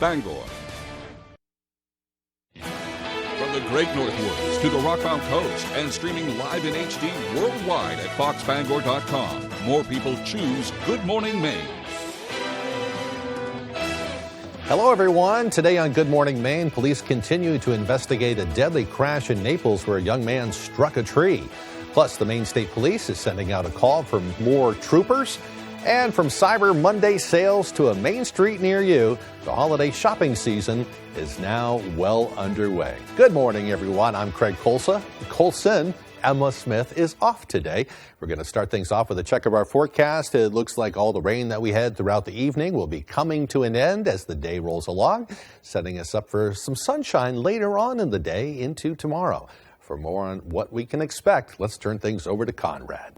Bangor. From the Great Northwoods to the Rockbound Coast and streaming live in HD worldwide at foxbangor.com. More people choose Good Morning Maine. Hello, everyone. Today on Good Morning Maine, police continue to investigate a deadly crash in Naples where a young man struck a tree. Plus, the Maine State Police is sending out a call for more troopers. And from Cyber Monday sales to a Main Street near you, the holiday shopping season is now well underway. Good morning, everyone. I'm Craig Colson. Emma Smith is off today. We're going to start things off with a check of our forecast. It looks like all the rain that we had throughout the evening will be coming to an end as the day rolls along, setting us up for some sunshine later on in the day into tomorrow. For more on what we can expect, let's turn things over to Conrad.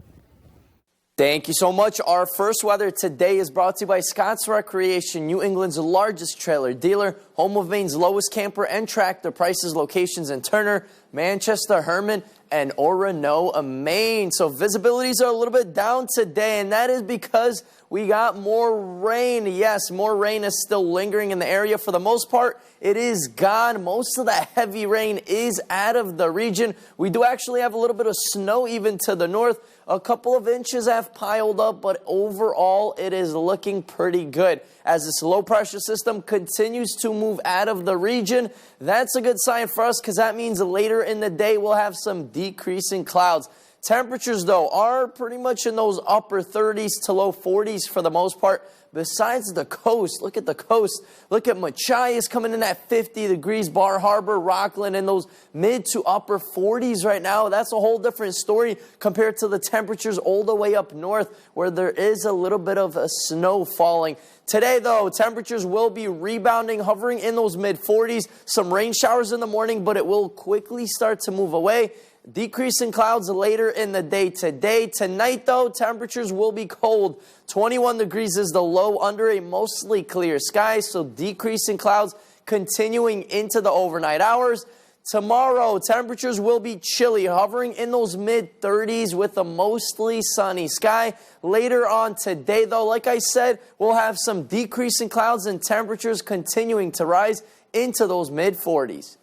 Thank you so much. Our first weather today is brought to you by Scott's Recreation, New England's largest trailer dealer, home of Maine's lowest camper and tractor prices, locations in Turner, Manchester, Herman, and Orono, Maine. So visibilities are a little bit down today, and that is because we got more rain. Yes, more rain is still lingering in the area. For the most part, it is gone. Most of that heavy rain is out of the region. We do actually have a little bit of snow even to the north. A couple of inches have piled up, but overall it is looking pretty good. As this low pressure system continues to move out of the region, that's a good sign for us because that means later in the day we'll have some decreasing clouds. Temperatures, though, are pretty much in those upper 30s to low 40s for the most part. Besides the coast, look at the coast. Look at Machias coming in at 50 degrees. Bar Harbor, Rockland in those mid to upper 40s right now. That's a whole different story compared to the temperatures all the way up north where there is a little bit of snow falling. Today, though, temperatures will be rebounding, hovering in those mid 40s. Some rain showers in the morning, but it will quickly start to move away. Decreasing clouds later in the day today. Tonight, though, temperatures will be cold. 21 degrees is the low under a mostly clear sky, so decreasing clouds continuing into the overnight hours. Tomorrow, temperatures will be chilly, hovering in those mid-30s with a mostly sunny sky. Later on today, though, like I said, we'll have some decreasing clouds and temperatures continuing to rise into those mid-40s.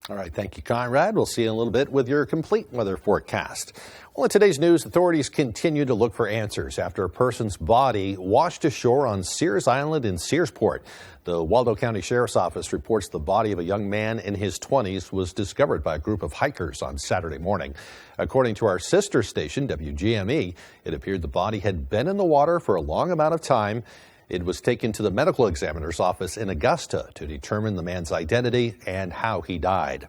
All right, thank you, Conrad. We'll see you in a little bit with your complete weather forecast. Well, in today's news, authorities continue to look for answers after a person's body washed ashore on Sears Island in Searsport. The Waldo County Sheriff's Office reports the body of a young man in his 20s was discovered by a group of hikers on Saturday morning. According to our sister station, WGME, it appeared the body had been in the water for a long amount of time. It was taken to the medical examiner's office in Augusta to determine the man's identity and how he died.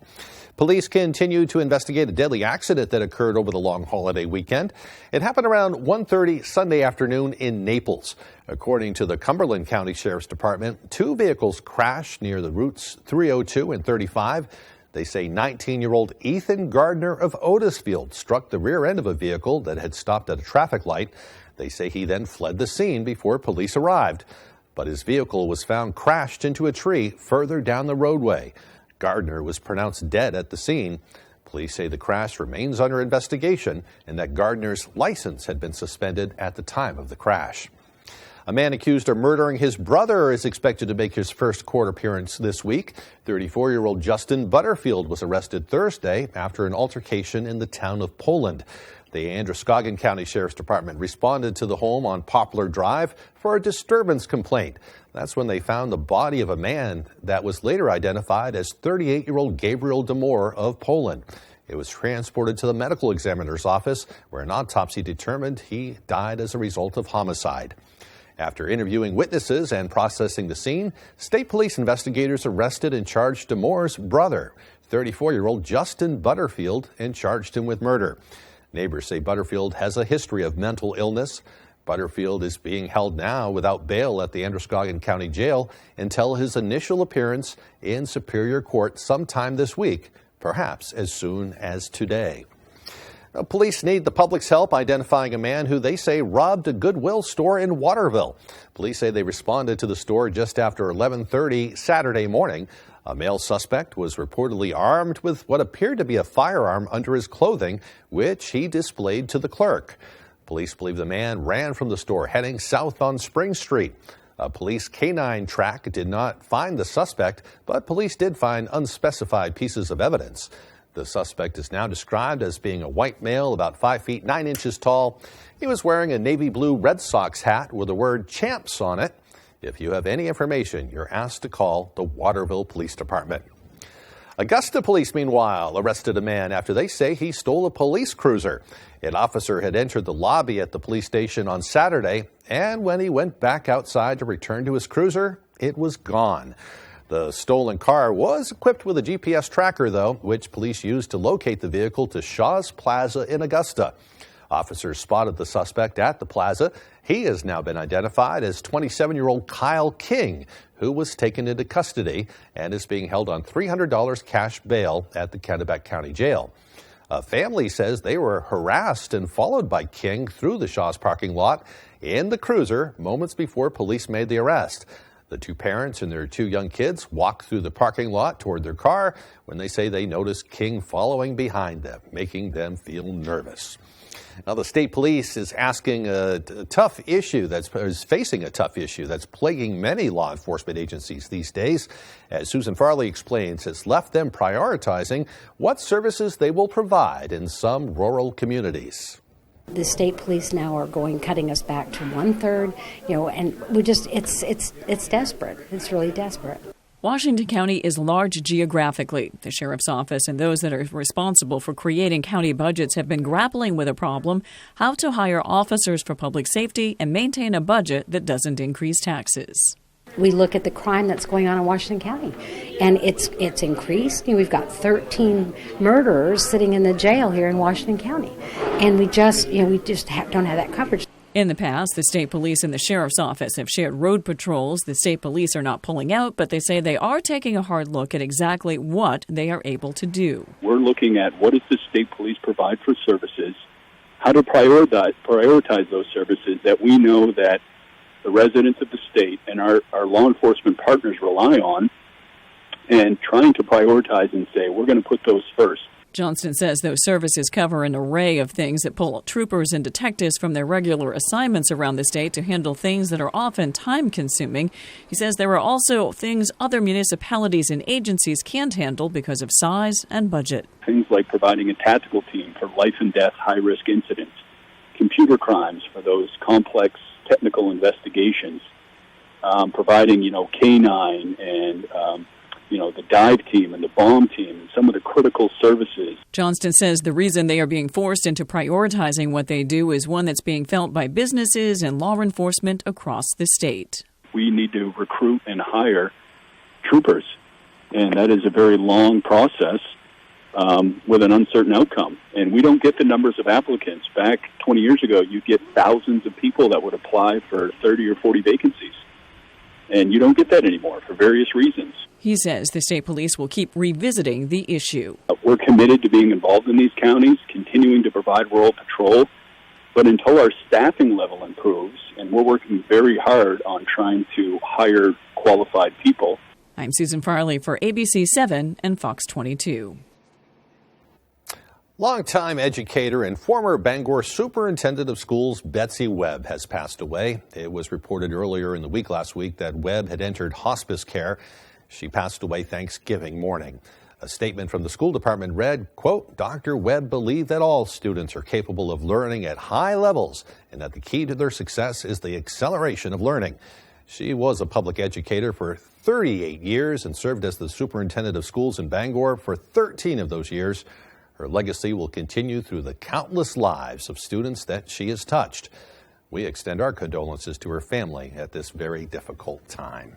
Police continue to investigate a deadly accident that occurred over the long holiday weekend. It happened around 1:30 Sunday afternoon in Naples. According to the Cumberland County Sheriff's Department, two vehicles crashed near the routes 302 and 35. They say 19-year-old Ethan Gardner of Otisfield struck the rear end of a vehicle that had stopped at a traffic light. They say he then fled the scene before police arrived, but his vehicle was found crashed into a tree further down the roadway. Gardner was pronounced dead at the scene. Police say the crash remains under investigation and that Gardner's license had been suspended at the time of the crash. A man accused of murdering his brother is expected to make his first court appearance this week. 34-year-old Justin Butterfield was arrested Thursday after an altercation in the town of Poland. The Androscoggin County Sheriff's Department responded to the home on Poplar Drive for a disturbance complaint. That's when they found the body of a man that was later identified as 38-year-old Gabriel Demore of Poland. It was transported to the medical examiner's office, where an autopsy determined he died as a result of homicide. After interviewing witnesses and processing the scene, state police investigators arrested and charged Demore's brother, 34-year-old Justin Butterfield, and charged him with murder. Neighbors say Butterfield has a history of mental illness. Butterfield is being held now without bail at the Androscoggin County Jail until his initial appearance in Superior Court sometime this week, perhaps as soon as today. Now, police need the public's help identifying a man who they say robbed a Goodwill store in Waterville. Police say they responded to the store just after 11:30 Saturday morning. A male suspect was reportedly armed with what appeared to be a firearm under his clothing, which he displayed to the clerk. Police believe the man ran from the store heading south on Spring Street. A police canine track did not find the suspect, but police did find unspecified pieces of evidence. The suspect is now described as being a white male, about 5 feet 9 inches tall. He was wearing a navy blue Red Sox hat with the word Champs on it. If you have any information, you're asked to call the Waterville Police Department. Augusta police, meanwhile, arrested a man after they say he stole a police cruiser. An officer had entered the lobby at the police station on Saturday, and when he went back outside to return to his cruiser, it was gone. The stolen car was equipped with a GPS tracker, though, which police used to locate the vehicle to Shaw's Plaza in Augusta. Officers spotted the suspect at the plaza. He has now been identified as 27-year-old Kyle King, who was taken into custody and is being held on $300 cash bail at the Kennebec County Jail. A family says they were harassed and followed by King through the Shaw's parking lot in the cruiser moments before police made the arrest. The two parents and their 2 young kids walked through the parking lot toward their car when they say they noticed King following behind them, making them feel nervous. Now, the state police is facing a tough issue that's plaguing many law enforcement agencies these days. As Susan Farley explains, it's left them prioritizing what services they will provide in some rural communities. The state police now are cutting us back to 1/3, and it's desperate. It's really desperate. Washington County is large geographically. The sheriff's office and those that are responsible for creating county budgets have been grappling with a problem: how to hire officers for public safety and maintain a budget that doesn't increase taxes. We look at the crime that's going on in Washington County, and it's increased. We've got 13 murderers sitting in the jail here in Washington County, and we just don't have that coverage. In the past, the state police and the sheriff's office have shared road patrols. The state police are not pulling out, but they say they are taking a hard look at exactly what they are able to do. We're looking at what does the state police provide for services, how to prioritize those services that we know that the residents of the state and our law enforcement partners rely on, and trying to prioritize and say, we're going to put those first. Johnston says those services cover an array of things that pull troopers and detectives from their regular assignments around the state to handle things that are often time-consuming. He says there are also things other municipalities and agencies can't handle because of size and budget. Things like providing a tactical team for life-and-death high-risk incidents, computer crimes for those complex technical investigations, providing, K9 and the dive team and the bomb team and some of the critical services. Johnston says the reason they are being forced into prioritizing what they do is one that's being felt by businesses and law enforcement across the state. We need to recruit and hire troopers, and that is a very long process with an uncertain outcome. And we don't get the numbers of applicants. Back 20 years ago, you'd get thousands of people that would apply for 30 or 40 vacancies. And you don't get that anymore for various reasons. He says the state police will keep revisiting the issue. We're committed to being involved in these counties, continuing to provide rural patrol, but until our staffing level improves, and we're working very hard on trying to hire qualified people. I'm Susan Farley for ABC 7 and Fox 22. Longtime educator and former Bangor Superintendent of Schools Betsy Webb has passed away. It was reported earlier in the week last week that Webb had entered hospice care. She passed away Thanksgiving morning. A statement from the school department read, quote, Dr. Webb believed that all students are capable of learning at high levels and that the key to their success is the acceleration of learning. She was a public educator for 38 years and served as the superintendent of schools in Bangor for 13 of those years. Her legacy will continue through the countless lives of students that she has touched. We extend our condolences to her family at this very difficult time.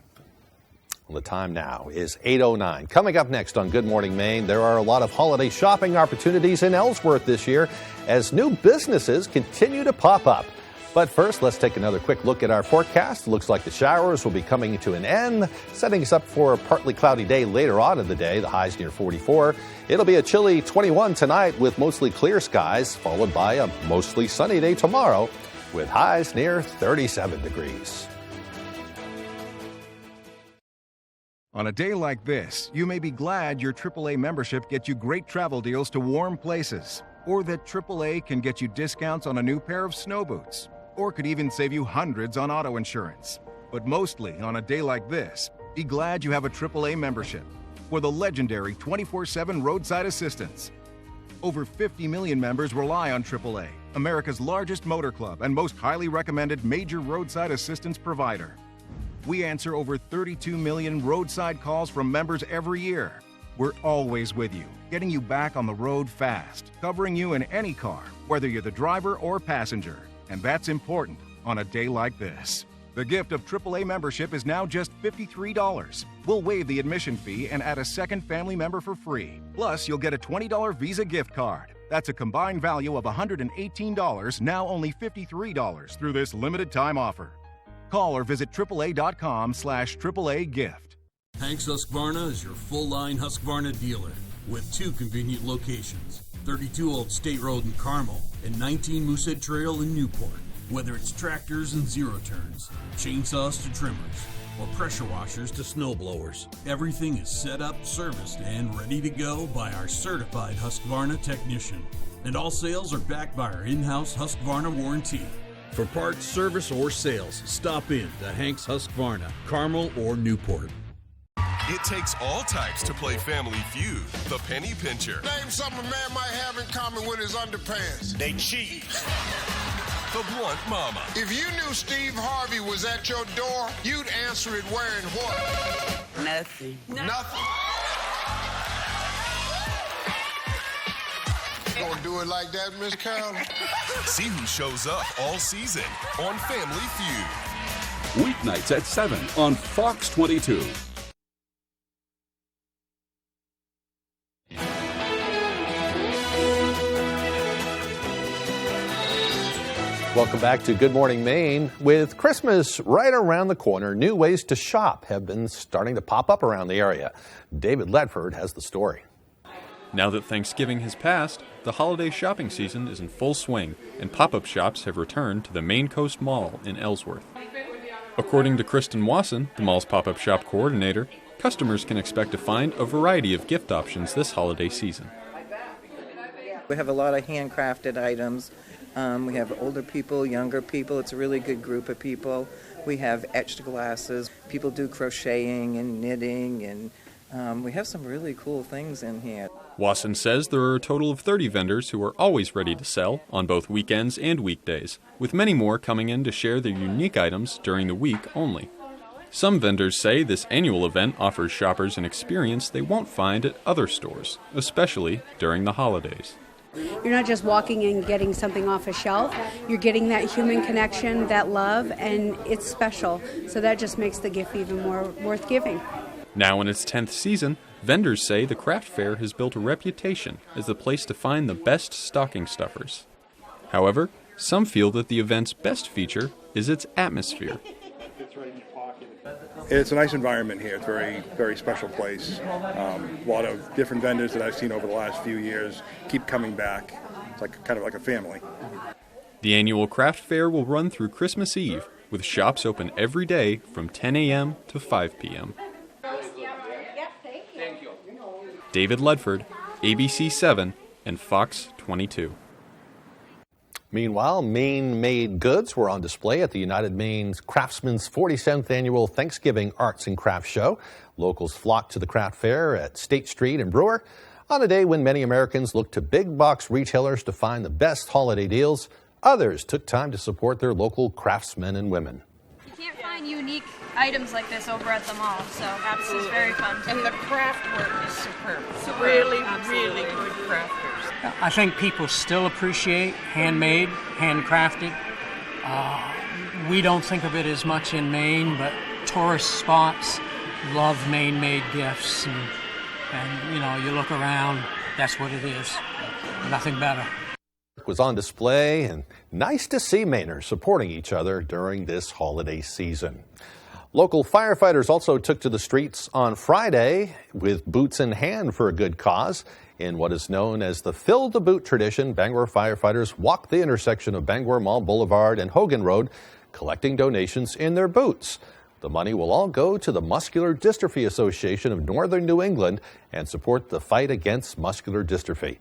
Well, the time now is 8:09. Coming up next on Good Morning Maine, there are a lot of holiday shopping opportunities in Ellsworth this year as new businesses continue to pop up. But first, let's take another quick look at our forecast. It looks like the showers will be coming to an end, setting us up for a partly cloudy day later on in the day, the highs near 44. It'll be a chilly 21 tonight with mostly clear skies, followed by a mostly sunny day tomorrow with highs near 37 degrees. On a day like this, you may be glad your AAA membership gets you great travel deals to warm places, or that AAA can get you discounts on a new pair of snow boots, or could even save you hundreds on auto insurance. But mostly on a day like this, be glad you have a AAA membership for the legendary 24/7 roadside assistance. Over 50 million members rely on AAA, America's largest motor club and most highly recommended major roadside assistance provider. We answer over 32 million roadside calls from members every year. We're always with you, getting you back on the road fast, covering you in any car, whether you're the driver or passenger. And that's important on a day like this. The gift of AAA membership is now just $53. We'll waive the admission fee and add a second family member for free. Plus, you'll get a $20 Visa gift card. That's a combined value of $118, now only $53 through this limited time offer. Call or visit AAA.com/AAA gift. Hanks Husqvarna is your full-line Husqvarna dealer with 2 convenient locations, 32 Old State Road in Carmel and 19 Moosehead Trail in Newport. Whether it's tractors and zero turns, chainsaws to trimmers, or pressure washers to snow blowers, everything is set up, serviced, and ready to go by our certified Husqvarna technician. And all sales are backed by our in-house Husqvarna warranty. For parts, service, or sales, stop in to Hanks Husqvarna, Carmel or Newport. It takes all types to play Family Feud. The Penny Pincher. Name something a man might have in common with his underpants. They cheat. The Blunt Mama. If you knew Steve Harvey was at your door, you'd answer it wearing what? Nothing. Nothing. Gonna do it like that, Miss Carol? See who shows up all season on Family Feud. Weeknights at 7 on Fox 22. Welcome back to Good Morning Maine. With Christmas right around the corner, new ways to shop have been starting to pop up around the area. David Ledford has the story. Now that Thanksgiving has passed, the holiday shopping season is in full swing, and pop-up shops have returned to the Maine Coast Mall in Ellsworth. According to Kristen Wasson, the mall's pop-up shop coordinator, customers can expect to find a variety of gift options this holiday season. We have a lot of handcrafted items. We have older people, younger people. It's a really good group of people. We have etched glasses. People do crocheting and knitting, and we have some really cool things in here. Wasson says there are a total of 30 vendors who are always ready to sell on both weekends and weekdays, with many more coming in to share their unique items during the week only. Some vendors say this annual event offers shoppers an experience they won't find at other stores, especially during the holidays. You're not just walking and getting something off a shelf. You're getting that human connection, that love, and it's special. So that just makes the gift even more worth giving. Now in its 10th season, vendors say the craft fair has built a reputation as the place to find the best stocking stuffers. However, some feel that the event's best feature is its atmosphere. It's a nice environment here. It's a very, very special place. A lot of different vendors that I've seen over the last few years keep coming back. It's like kind of like a family. The annual craft fair will run through Christmas Eve, with shops open every day from 10 a.m. to 5 p.m. David Ledford, ABC 7 and Fox 22. Meanwhile, Maine-made goods were on display at the United Maine's Craftsman's 47th Annual Thanksgiving Arts and Crafts Show. Locals flocked to the craft fair at State Street and Brewer. On a day when many Americans look to big box retailers to find the best holiday deals, others took time to support their local craftsmen and women. You can't find unique items like this over at the mall, so this is very fun too. And the craft work is superb. Really, really good crafters. I think people still appreciate handmade, handcrafted. We don't think of it as much in Maine, but tourist spots love Maine-made gifts. And you know, you look around, that's what it is. Nothing better. It was on display, and nice to see Mainers supporting each other during this holiday season. Local firefighters also took to the streets on Friday with boots in hand for a good cause. In what is known as the Fill the Boot tradition, Bangor firefighters walked the intersection of Bangor Mall Boulevard and Hogan Road, collecting donations in their boots. The money will all go to the Muscular Dystrophy Association of Northern New England and support the fight against muscular dystrophy.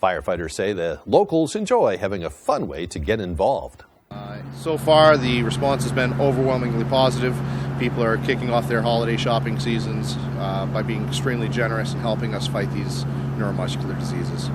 Firefighters say the locals enjoy having a fun way to get involved. So far, the response has been overwhelmingly positive. People are kicking off their holiday shopping seasons by being extremely generous and helping us fight these neuromuscular diseases.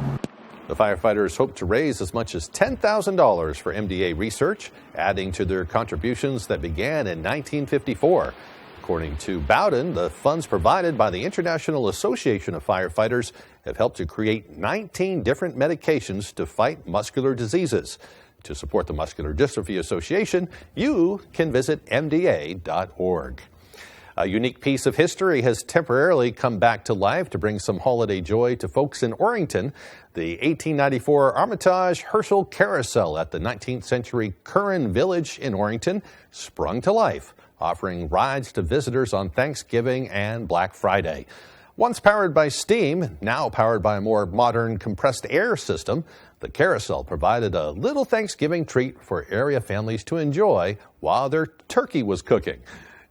The firefighters hope to raise as much as $10,000 for MDA research, adding to their contributions that began in 1954. According to Bowden, the funds provided by the International Association of Firefighters have helped to create 19 different medications to fight muscular diseases. To support the Muscular Dystrophy Association, you can visit MDA.org. A unique piece of history has temporarily come back to life to bring some holiday joy to folks in Orrington. The 1894 Armitage Herschel Carousel at the 19th century Curran Village in Orrington sprung to life, offering rides to visitors on Thanksgiving and Black Friday. Once powered by steam, now powered by a more modern compressed air system, the carousel provided a little Thanksgiving treat for area families to enjoy while their turkey was cooking.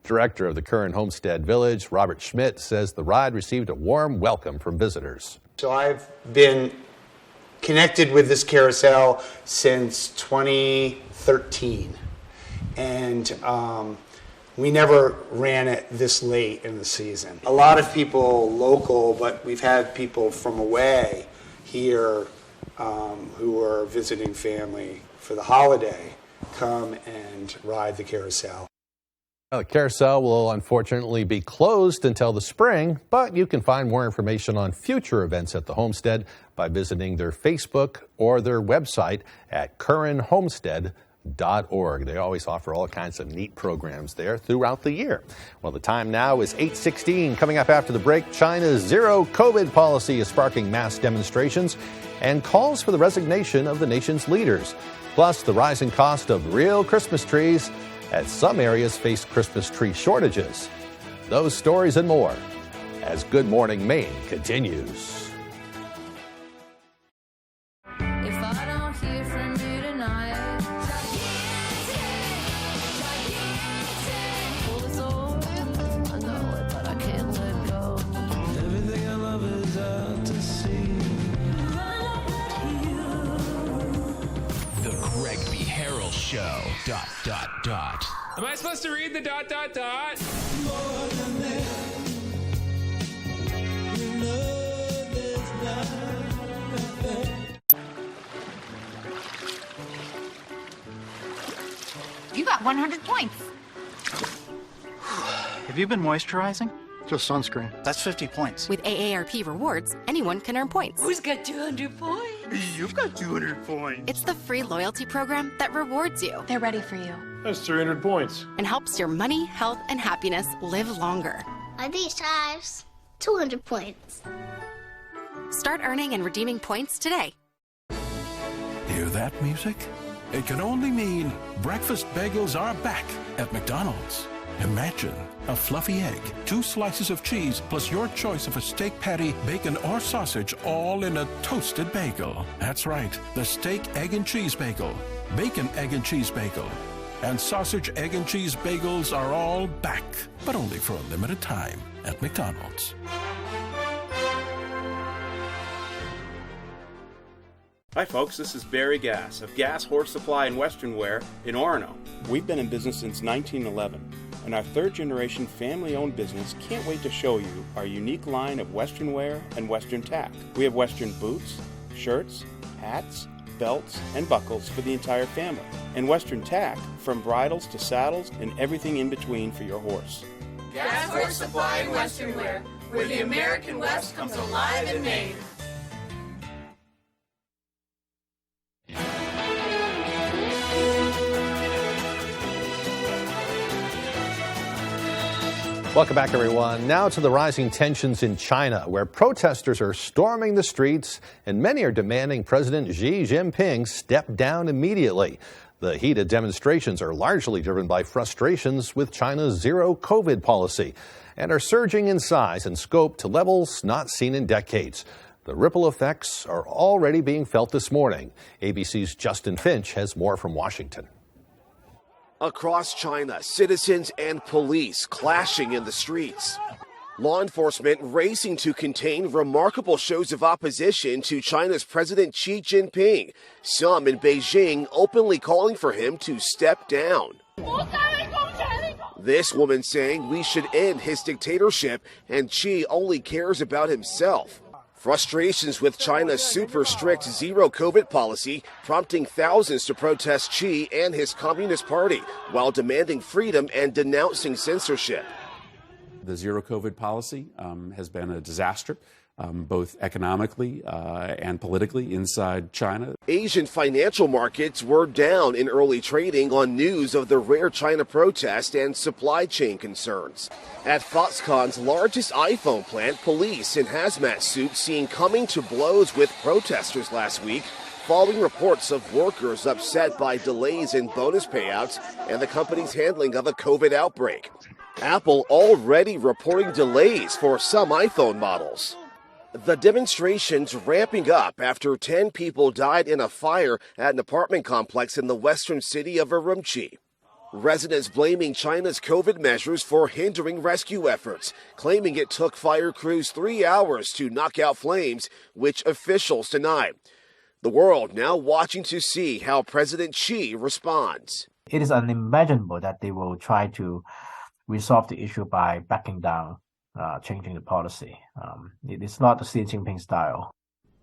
Director of the Curran Homestead Village, Robert Schmidt, says the ride received a warm welcome from visitors. So I've been connected with this carousel since 2013, and we never ran it this late in the season. A lot of people local, but we've had people from away here who are visiting family for the holiday come and ride the carousel. The carousel will unfortunately be closed until the spring, but you can find more information on future events at the homestead by visiting their Facebook or their website at curranhomestead.org. They always offer all kinds of neat programs there throughout the year. Well, the time now is 8:16. Coming up after the break, China's zero COVID policy is sparking mass demonstrations and calls for the resignation of the nation's leaders. Plus, the rising cost of real Christmas trees as some areas face Christmas tree shortages. Those stories and more as Good Morning Maine continues. Show. ... Am I supposed to read the ... You got 100 points. Have you been moisturizing? Just sunscreen. That's 50 points. With AARP rewards, anyone can earn points. Who's got 200 points? You've got 200 points. It's the free loyalty program that rewards you. They're ready for you. That's 300 points. And helps your money, health, and happiness live longer. Are these times 200 points? Start earning and redeeming points today. Hear that music? It can only mean breakfast bagels are back at McDonald's. Imagine a fluffy egg, 2 slices of cheese, plus your choice of a steak patty, bacon, or sausage, all in a toasted bagel. That's right, the steak, egg, and cheese bagel, bacon, egg, and cheese bagel, and sausage, egg, and cheese bagels are all back, but only for a limited time at McDonald's. Hi folks, this is Barry Gass of Gass Horse Supply and Western Wear in Orono. We've been in business since 1911, and our third-generation family-owned business can't wait to show you our unique line of Western wear and Western tack. We have Western boots, shirts, hats, belts, and buckles for the entire family, and Western tack from bridles to saddles and everything in between for your horse. Gas Horse Supply and Western Wear, where the American West comes alive in Maine. Welcome back, everyone. Now to the rising tensions in China, where protesters are storming the streets and many are demanding President Xi Jinping step down immediately. The heated demonstrations are largely driven by frustrations with China's zero COVID policy and are surging in size and scope to levels not seen in decades. The ripple effects are already being felt this morning. ABC's Justin Finch has more from Washington. Across China, citizens and police clashing in the streets. Law enforcement racing to contain remarkable shows of opposition to China's President Xi Jinping, some in Beijing openly calling for him to step down. This woman saying we should end his dictatorship and Xi only cares about himself. Frustrations with China's super strict zero COVID policy prompting thousands to protest Xi and his Communist Party while demanding freedom and denouncing censorship. The zero COVID policy has been a disaster, both economically and politically inside China. Asian financial markets were down in early trading on news of the rare China protest and supply chain concerns. At Foxconn's largest iPhone plant, police in hazmat suits seen coming to blows with protesters last week, following reports of workers upset by delays in bonus payouts and the company's handling of a COVID outbreak. Apple already reporting delays for some iPhone models. The demonstrations ramping up after 10 people died in a fire at an apartment complex in the western city of Urumqi. Residents blaming China's COVID measures for hindering rescue efforts, claiming it took fire crews 3 hours to knock out flames, which officials deny. The world now watching to see how President Xi responds. It is unimaginable that they will try to resolve the issue by backing down, changing the policy. It is not the Xi Jinping style.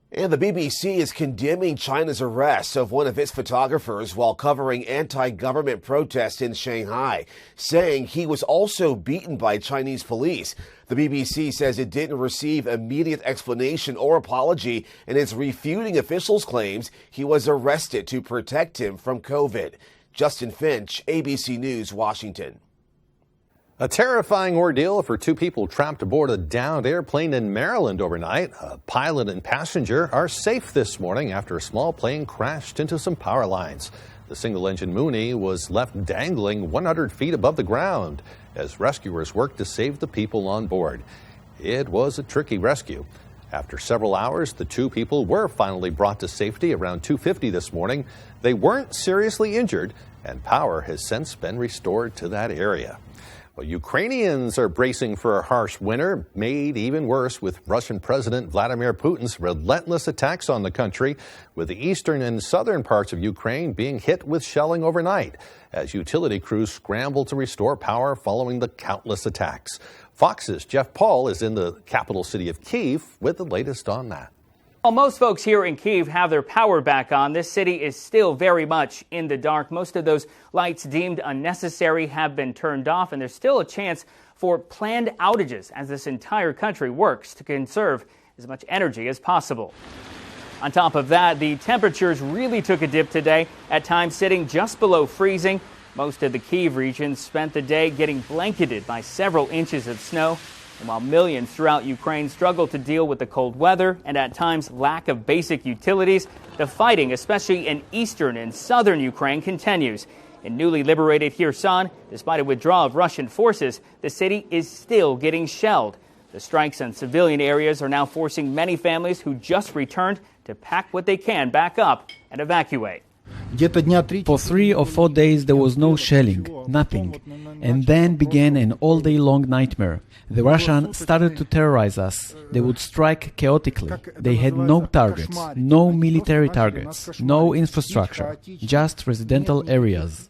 And the BBC is condemning China's arrest of one of its photographers while covering anti-government protests in Shanghai, saying he was also beaten by Chinese police. The BBC says it didn't receive immediate explanation or apology and is refuting officials' claims he was arrested to protect him from COVID. Justin Finch, ABC News, Washington. A terrifying ordeal for two people trapped aboard a downed airplane in Maryland overnight. A pilot and passenger are safe this morning after a small plane crashed into some power lines. The single-engine Mooney was left dangling 100 feet above the ground as rescuers worked to save the people on board. It was a tricky rescue. After several hours, the two people were finally brought to safety around 2:50 this morning. They weren't seriously injured, and power has since been restored to that area. Well, Ukrainians are bracing for a harsh winter, made even worse with Russian President Vladimir Putin's relentless attacks on the country, with the eastern and southern parts of Ukraine being hit with shelling overnight as utility crews scramble to restore power following the countless attacks. Fox's Jeff Paul is in the capital city of Kyiv with the latest on that. While most folks here in Kyiv have their power back on, this city is still very much in the dark. Most of those lights deemed unnecessary have been turned off, and there's still a chance for planned outages as this entire country works to conserve as much energy as possible. On top of that, the temperatures really took a dip today, at times sitting just below freezing. Most of the Kyiv region spent the day getting blanketed by several inches of snow. And while millions throughout Ukraine struggle to deal with the cold weather and at times lack of basic utilities, the fighting, especially in eastern and southern Ukraine, continues. In newly liberated Kherson, despite a withdrawal of Russian forces, the city is still getting shelled. The strikes on civilian areas are now forcing many families who just returned to pack what they can back up and evacuate. For 3 or 4 days there was no shelling, nothing. And then began an all-day-long nightmare. The Russians started to terrorize us. They would strike chaotically. They had no targets, no military targets, no infrastructure, just residential areas.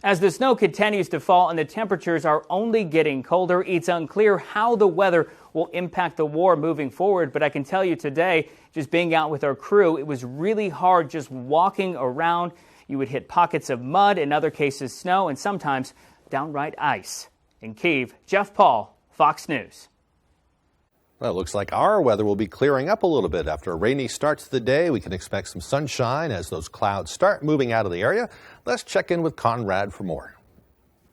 As the snow continues to fall and the temperatures are only getting colder, it's unclear how the weather will impact the war moving forward. But I can tell you today, just being out with our crew, it was really hard just walking around. You would hit pockets of mud, in other cases snow, and sometimes downright ice. In Kyiv, Jeff Paul, Fox News. Well, it looks like our weather will be clearing up a little bit. After a rainy start to the day, we can expect some sunshine as those clouds start moving out of the area. Let's check in with Conrad for more.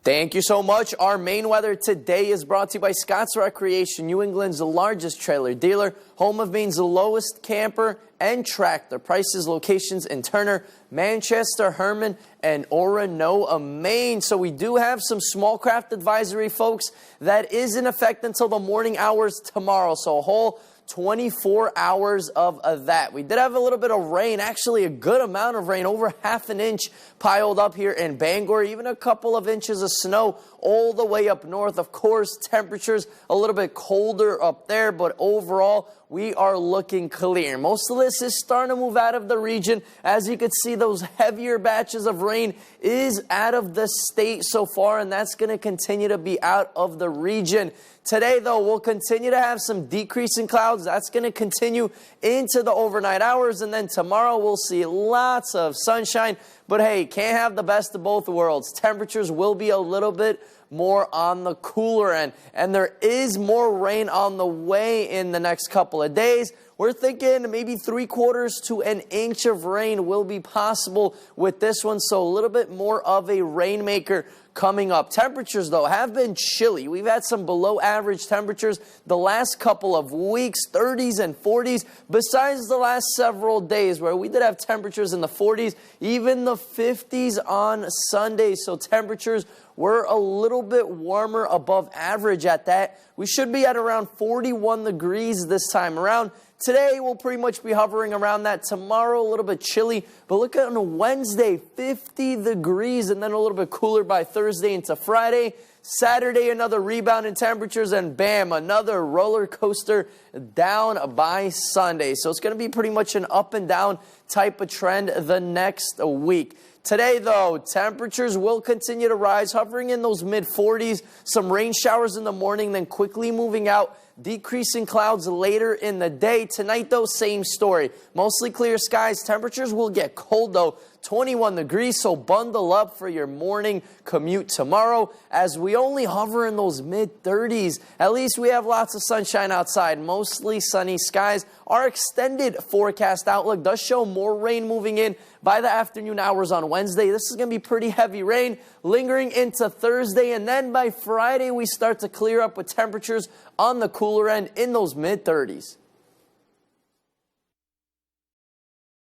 Thank you so much. Our main weather today is brought to you by Scott's Recreation, New England's largest trailer dealer, home of Maine's lowest camper and tractor prices, locations in Turner, Manchester, Herman, and Oronoa, Maine. So we do have some small craft advisory, folks, that is in effect until the morning hours tomorrow. So a whole 24 hours of that. We did have a little bit of rain, actually a good amount of rain, over half an inch piled up here in Bangor, even a couple of inches of snow all the way up north. Of course, temperatures a little bit colder up there, but overall, we are looking clear. Most of this is starting to move out of the region. As you can see, those heavier batches of rain is out of the state so far, and that's going to continue to be out of the region. Today, though, we'll continue to have some decreasing clouds. That's going to continue into the overnight hours, and then tomorrow we'll see lots of sunshine. But hey, can't have the best of both worlds. Temperatures will be a little bit more on the cooler end, and there is more rain on the way in the next couple of days. We're thinking maybe 3/4 to an inch of rain will be possible with this one, so a little bit more of a rainmaker coming up. Temperatures, though, have been chilly. We've had some below average temperatures the last couple of weeks, 30s and 40s, besides the last several days where we did have temperatures in the 40s, even the 50s on Sunday. So temperatures were a little bit warmer above average at that. We should be at around 41 degrees this time around. Today, we'll pretty much be hovering around that. Tomorrow, a little bit chilly. But look at on Wednesday, 50 degrees, and then a little bit cooler by Thursday into Friday. Saturday, another rebound in temperatures, and bam, another roller coaster down by Sunday. So it's going to be pretty much an up and down type of trend the next week. Today, though, temperatures will continue to rise, hovering in those mid-40s. Some rain showers in the morning, then quickly moving out. Decreasing clouds later in the day. Tonight, though, same story. Mostly clear skies. Temperatures will get cold, though. 21 degrees, so bundle up for your morning commute tomorrow as we only hover in those mid-30s. At least we have lots of sunshine outside, mostly sunny skies. Our extended forecast outlook does show more rain moving in by the afternoon hours on Wednesday. This is going to be pretty heavy rain lingering into Thursday, and then by Friday we start to clear up with temperatures on the cooler end in those mid-30s.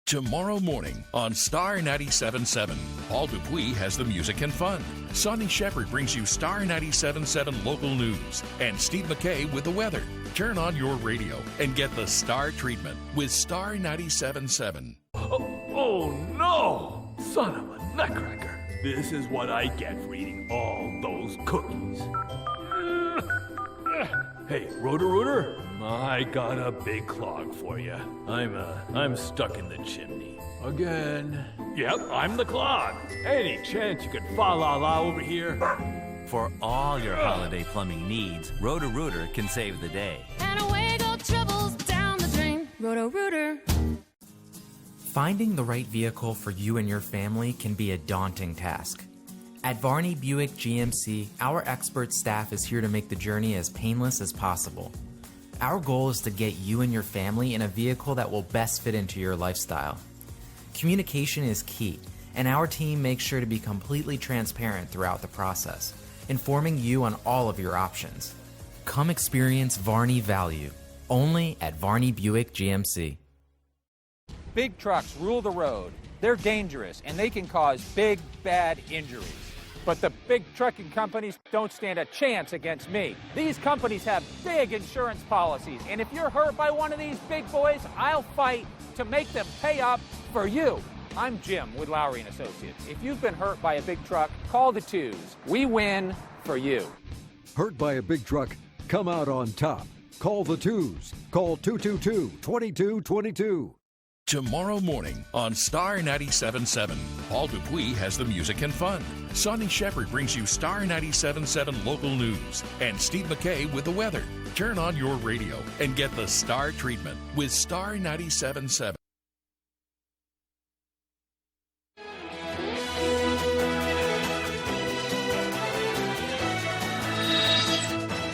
Tomorrow morning on Star 97.7, Paul Dupuis has the music and fun. Sonny Shepard brings you Star 97.7 local news. And Steve McKay with the weather. Turn on your radio and get the Star treatment with Star 97.7. Oh no! Son of a nutcracker. This is what I get for eating all those cookies. Hey, Roto-Rooter, I got a big clog for you. I'm stuck in the chimney. Again. Yep, I'm the clog. Any chance you could fa-la-la over here? For all your holiday plumbing needs, Roto-Rooter can save the day. And away go troubles down the drain. Roto-Rooter. Finding the right vehicle for you and your family can be a daunting task. At Varney Buick GMC, our expert staff is here to make the journey as painless as possible. Our goal is to get you and your family in a vehicle that will best fit into your lifestyle. Communication is key, and our team makes sure to be completely transparent throughout the process, informing you on all of your options. Come experience Varney value, only at Varney Buick GMC. Big trucks rule the road. They're dangerous, and they can cause big, bad injuries. But the big trucking companies don't stand a chance against me. These companies have big insurance policies, and if you're hurt by one of these big boys, I'll fight to make them pay up for you. I'm Jim with Lowry & Associates. If you've been hurt by a big truck, call the twos. We win for you. Hurt by a big truck? Come out on top. Call the twos. Call 222-2222. Tomorrow morning on Star 97.7, Paul Dupuis has the music and fun. Sonny Shepard brings you Star 97.7 local news. And Steve McKay with the weather. Turn on your radio and get the Star treatment with Star 97.7.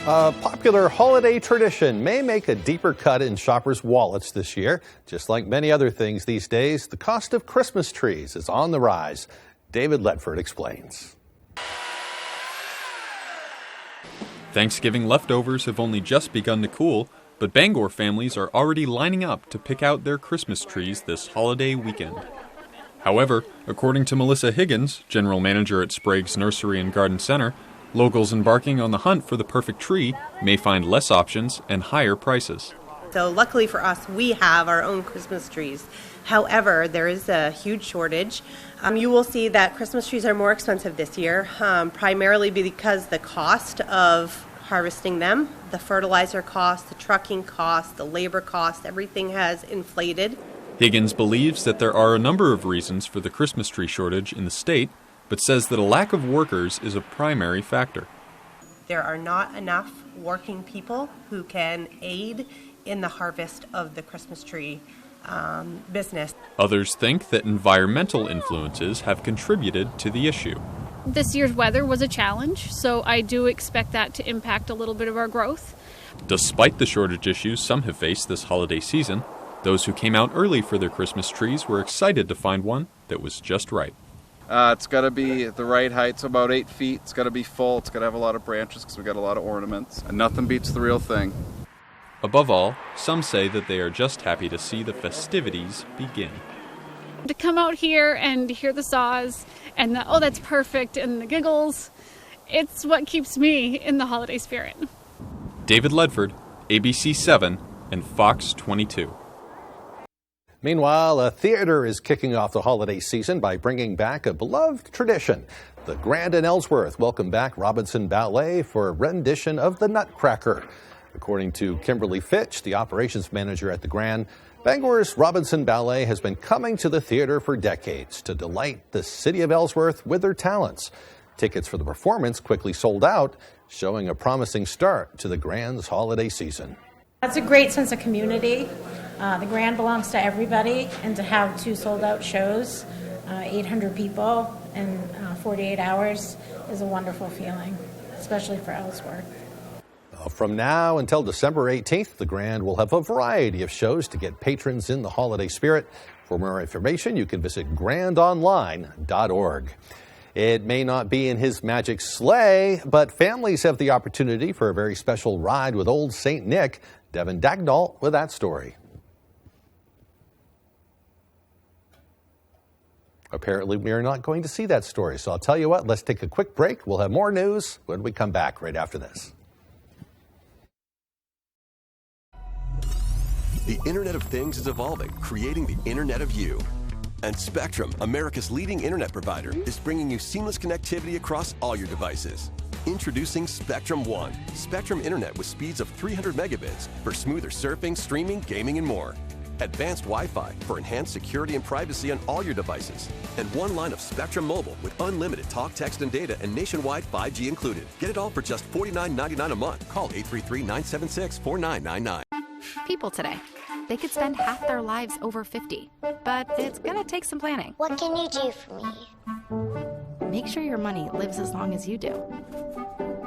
A popular holiday tradition may make a deeper cut in shoppers' wallets this year. Just like many other things these days, the cost of Christmas trees is on the rise. David Ledford explains. Thanksgiving leftovers have only just begun to cool, but Bangor families are already lining up to pick out their Christmas trees this holiday weekend. However, according to Melissa Higgins, general manager at Sprague's Nursery and Garden Center, locals embarking on the hunt for the perfect tree may find less options and higher prices. So luckily for us, we have our own Christmas trees. However, there is a huge shortage. You will see that Christmas trees are more expensive this year, primarily because the cost of harvesting them, the fertilizer cost, the trucking cost, the labor cost, everything has inflated. Higgins believes that there are a number of reasons for the Christmas tree shortage in the state, but says that a lack of workers is a primary factor. There are not enough working people who can aid in the harvest of the Christmas tree business. Others think that environmental influences have contributed to the issue. This year's weather was a challenge, so I do expect that to impact a little bit of our growth. Despite the shortage issues some have faced this holiday season, those who came out early for their Christmas trees were excited to find one that was just right. It's got to be the right height, so about 8 feet. It's got to be full. It's got to have a lot of branches because we've got a lot of ornaments. And nothing beats the real thing. Above all, some say that they are just happy to see the festivities begin. To come out here and hear the saws and the, oh, that's perfect, and the giggles, it's what keeps me in the holiday spirit. David Ledford, ABC 7 and Fox 22. Meanwhile, a theater is kicking off the holiday season by bringing back a beloved tradition. The Grand in Ellsworth welcomed back Robinson Ballet for a rendition of The Nutcracker. According to Kimberly Fitch, the operations manager at the Grand, Bangor's Robinson Ballet has been coming to the theater for decades to delight the city of Ellsworth with their talents. Tickets for the performance quickly sold out, showing a promising start to the Grand's holiday season. That's a great sense of community. The Grand belongs to everybody, and to have 2 sold-out shows, 800 people in 48 hours is a wonderful feeling, especially for Ellsworth. From now until December 18th, the Grand will have a variety of shows to get patrons in the holiday spirit. For more information, you can visit grandonline.org. It may not be in his magic sleigh, but families have the opportunity for a very special ride with Old St. Nick. Devin Dagnall with that story. Apparently, we are not going to see that story, so I'll tell you what, let's take a quick break. We'll have more news when we come back right after this. The Internet of Things is evolving, creating the Internet of You. And Spectrum, America's leading internet provider, is bringing you seamless connectivity across all your devices. Introducing Spectrum One, Spectrum Internet with speeds of 300 megabits for smoother surfing, streaming, gaming, and more. Advanced Wi-Fi for enhanced security and privacy on all your devices. And one line of Spectrum Mobile with unlimited talk, text, and data and nationwide 5G included. Get it all for just $49.99 a month. Call 833-976-4999. People today, they could spend half their lives over 50, but it's gonna take some planning. What can you do for me? Make sure your money lives as long as you do.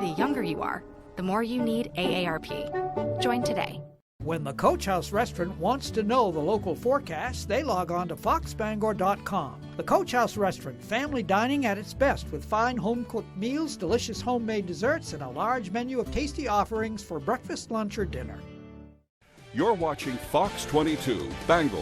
The younger you are, the more you need AARP. Join today. When the Coach House Restaurant wants to know the local forecast, they log on to foxbangor.com. The Coach House Restaurant, family dining at its best with fine home-cooked meals, delicious homemade desserts, and a large menu of tasty offerings for breakfast, lunch, or dinner. You're watching Fox 22, Bangor.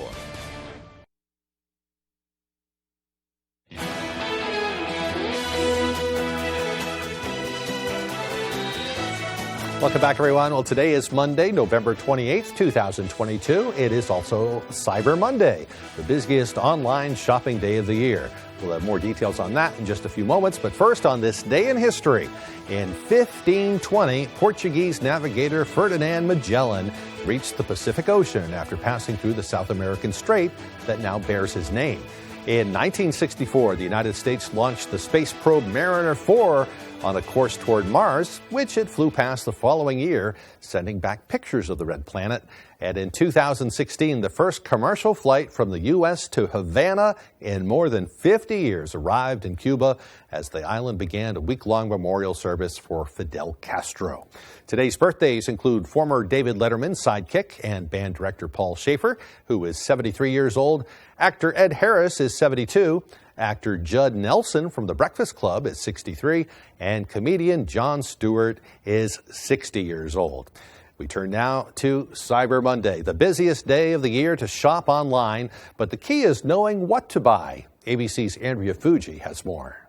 Welcome back, everyone. Well, today is Monday, November 28th, 2022. It is also Cyber Monday, the busiest online shopping day of the year. We'll have more details on that in just a few moments. But first, on this day in history, in 1520, Portuguese navigator Ferdinand Magellan reached the Pacific Ocean after passing through the South American strait that now bears his name. In 1964, the United States launched the space probe Mariner 4 on a course toward Mars, which it flew past the following year, sending back pictures of the red planet. And in 2016, the first commercial flight from the U.S. to Havana in more than 50 years arrived in Cuba as the island began a week-long memorial service for Fidel Castro. Today's birthdays include former David Letterman sidekick and band director Paul Schaefer, who is 73 years old. Actor Ed Harris is 72. Actor Judd Nelson from The Breakfast Club is 63, and comedian Jon Stewart is 60 years old. We turn now to Cyber Monday, the busiest day of the year to shop online, but the key is knowing what to buy. ABC's Andrea Fuji has more.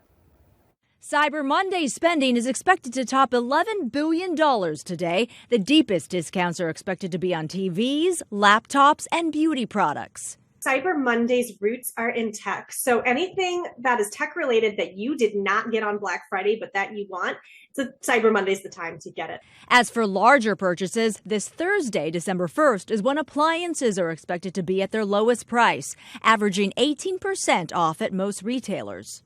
Cyber Monday spending is expected to top $11 billion today. The deepest discounts are expected to be on TVs, laptops, and beauty products. Cyber Monday's roots are in tech. So anything that is tech related that you did not get on Black Friday, but that you want, Cyber Monday's the time to get it. As for larger purchases, this Thursday, December 1st, is when appliances are expected to be at their lowest price, averaging 18% off at most retailers.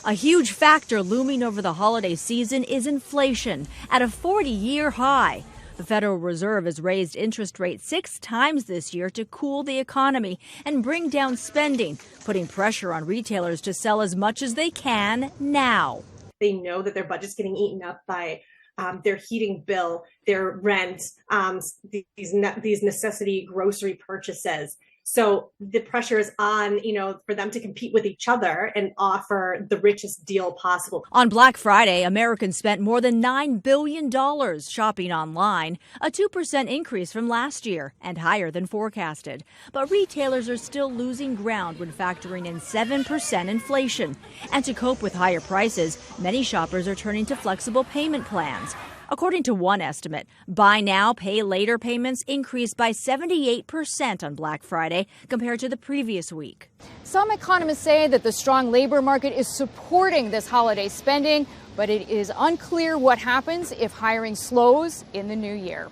A huge factor looming over the holiday season is inflation at a 40-year high. The Federal Reserve has raised interest rates 6 times this year to cool the economy and bring down spending, putting pressure on retailers to sell as much as they can now. They know that their budget's getting eaten up by their heating bill, their rent, these necessity grocery purchases. So the pressure is on, for them to compete with each other and offer the richest deal possible. On Black Friday, Americans spent more than $9 billion shopping online, a 2% increase from last year and higher than forecasted. But retailers are still losing ground when factoring in 7% inflation. And to cope with higher prices, many shoppers are turning to flexible payment plans. According to one estimate, buy now, pay later payments increased by 78% on Black Friday compared to the previous week. Some economists say that the strong labor market is supporting this holiday spending, but it is unclear what happens if hiring slows in the new year.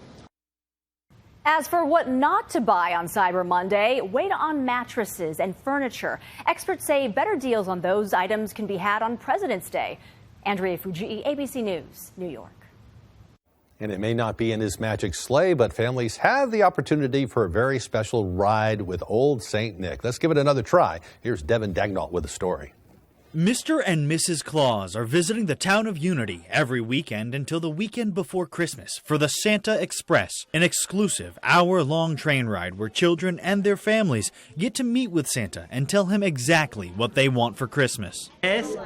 As for what not to buy on Cyber Monday, wait on mattresses and furniture. Experts say better deals on those items can be had on President's Day. Andrea Fujii, ABC News, New York. And it may not be in his magic sleigh, but families have the opportunity for a very special ride with Old St. Nick. Let's give it another try. Here's Devin Dagnall with the story. Mr. and Mrs. Claus are visiting the town of Unity every weekend until the weekend before Christmas for the Santa Express, an exclusive hour-long train ride where children and their families get to meet with Santa and tell him exactly what they want for Christmas. S-A-N-T-A.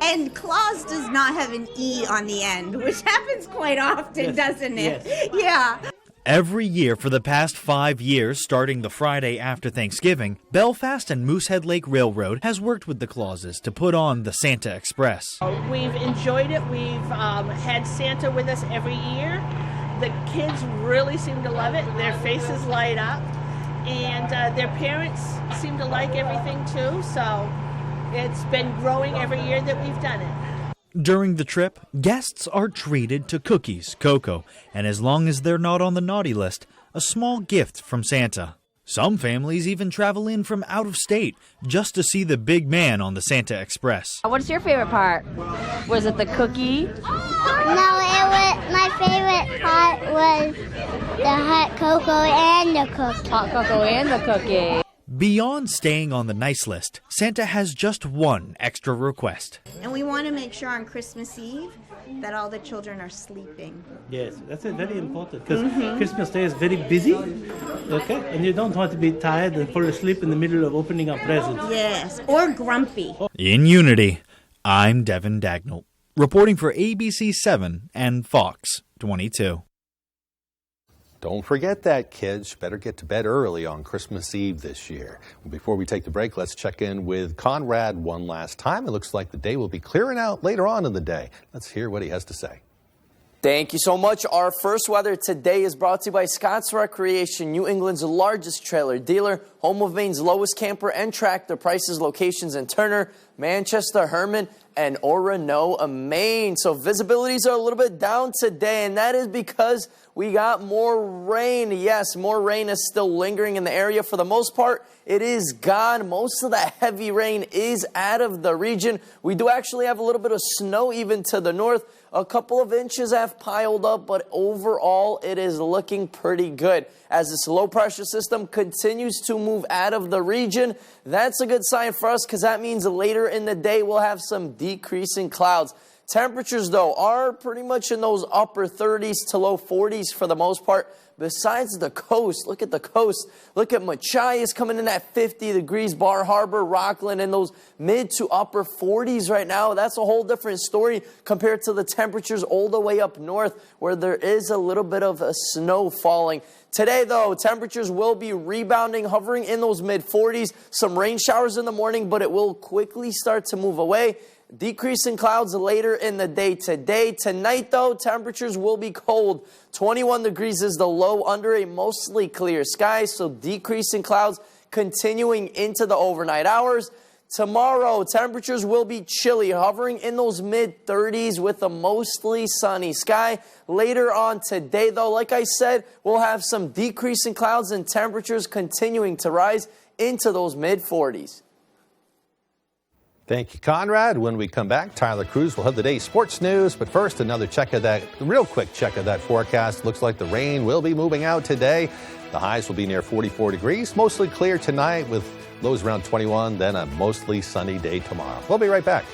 And Claus does not have an E on the end, which happens quite often, doesn't it? Yes. Yeah. Every year for the past 5 years, starting the Friday after Thanksgiving, Belfast and Moosehead Lake Railroad has worked with the Clauses to put on the Santa Express. We've enjoyed it. We've had Santa with us every year. The kids really seem to love it. Their faces light up. And their parents seem to like everything too. So it's been growing every year that we've done it. During the trip, guests are treated to cookies, cocoa, and as long as they're not on the naughty list, a small gift from Santa. Some families even travel in from out of state just to see the big man on the Santa Express. What's your favorite part? Was it the cookie? No, my favorite part was the hot cocoa and the cookie. Hot cocoa and the cookie. Beyond staying on the nice list, Santa has just one extra request. And we want to make sure on Christmas Eve that all the children are sleeping. Yes, that's very important because Christmas Day is very busy, okay? And you don't want to be tired and fall asleep in the middle of opening up presents. Yes, or grumpy. In Unity, I'm Devin Dagnall, reporting for ABC 7 and Fox 22. Don't forget that, kids. Better get to bed early on Christmas Eve this year. Before we take the break, let's check in with Conrad one last time. It looks like the day will be clearing out later on in the day. Let's hear what he has to say. Thank you so much. Our first weather today is brought to you by Scott's Recreation, New England's largest trailer dealer, home of Maine's lowest camper and tractor prices, locations in Turner, Manchester, Herman, and Oronoa, Maine. So visibilities are a little bit down today, and that is because we got more rain. Yes, more rain is still lingering in the area. For the most part, it is gone. Most of the heavy rain is out of the region. We do actually have a little bit of snow even to the north. A couple of inches have piled up, but overall it is looking pretty good. As this low pressure system continues to move out of the region, that's a good sign for us because that means later in the day we'll have some decreasing clouds. Temperatures, though, are pretty much in those upper 30s to low 40s for the most part. Besides the coast, look at the coast. Look at Machias coming in at 50 degrees, Bar Harbor, Rockland in those mid to upper 40s right now. That's a whole different story compared to the temperatures all the way up north where there is a little bit of snow falling. Today, though, temperatures will be rebounding, hovering in those mid 40s. Some rain showers in the morning, but it will quickly start to move away. Decreasing clouds later in the day today. Tonight, though, temperatures will be cold. 21 degrees is the low under a mostly clear sky, so decreasing clouds continuing into the overnight hours. Tomorrow, temperatures will be chilly, hovering in those mid-30s with a mostly sunny sky. Later on today, though, like I said, we'll have some decreasing clouds and temperatures continuing to rise into those mid-40s. Thank you, Conrad. When we come back, Tyler Cruz will have the day's sports news. But first, another real quick check of that forecast. Looks like the rain will be moving out today. The highs will be near 44 degrees. Mostly clear tonight with lows around 21, then a mostly sunny day tomorrow. We'll be right back.